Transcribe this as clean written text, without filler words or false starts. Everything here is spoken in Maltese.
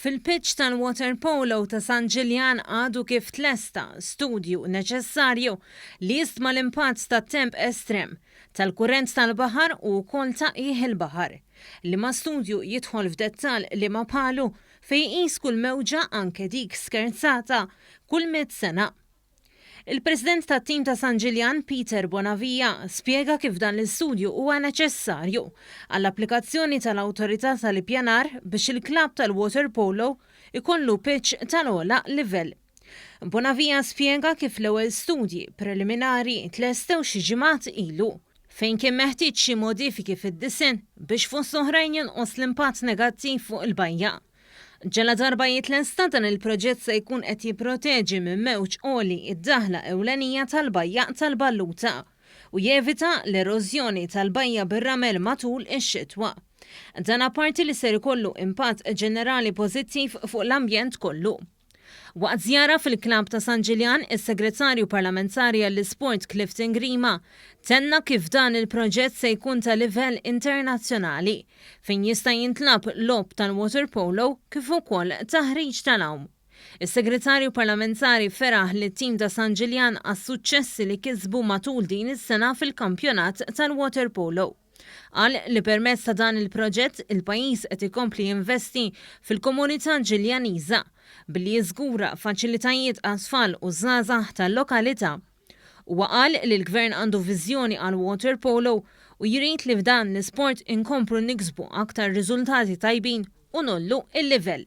Fil-pitch tal-water polo ta' San Ġiljan għadu kif tlesta studju neċessarju li jistma l-impatt ta' temp estrem tal-kurrent tal-baħar u wkoll taqih il-baħar li ma' studju jidħol f'dettall li ma' palu fej jqis kull mewġa anke dik scherzata kull 100 sena. Il-President tat-tim ta' San Ġiljan, Peter Bonavija, spjega kif dan l-istudju huwa neċessarju għall-applikazzjoni tal-Awtorità tal-Ippjanar biex il-klabb tal-water polo ikollu pitch tal-ogħla livell. Bonavija spjega kif l-ewwel studji preliminari tlestew xi ġimgħat ilu fejn kien meħtieġ xi modifiki fid-disinn biex fost oħrajn jonqos l-impatt negattiv fuq il-bajja. Ġala darba jitlesta dan il-proġett se jkun qed jipproteġi minn mewġ għoli id-daħla ewlenija tal-bajja tal-Balluta u jevita l-erożjoni tal-bajja bir-ramel matul ix-xitwa. Dan apparti li ser ikollu impatt ġenerali pożittiv fuq l-ambjent kollu. Waqt żjara fil-klabb ta' San Ġiljan, is-Segretarju Parlamentari għall-Isport Clifton Grima tenna kif dan il-proġett se jkun ta' livell internazzjonali fejn jista' jintlab lob tal-water polo kif ukoll taħriġ tal-hawn. Is-Segretarju Parlamentari feraħ li t-tim ta' San Ġiljan għas-suċċessi li kisbu matul din is-sena fil-kampjonat tal-water polo. Qal li permezz ta' dan il-proġett il-pajjiż qed ikompli jinvesti fil-komunità Ġiljaniża billi jiżgura faċilitajiet għas-tfal u żgħażagħ tal-lokalità. Huwa qal li l-Gvern għandu viżjoni għal water polo u jrid li f'dan l-isport inkomplu niksbu aktar riżultati tajbin u nollu il-livell.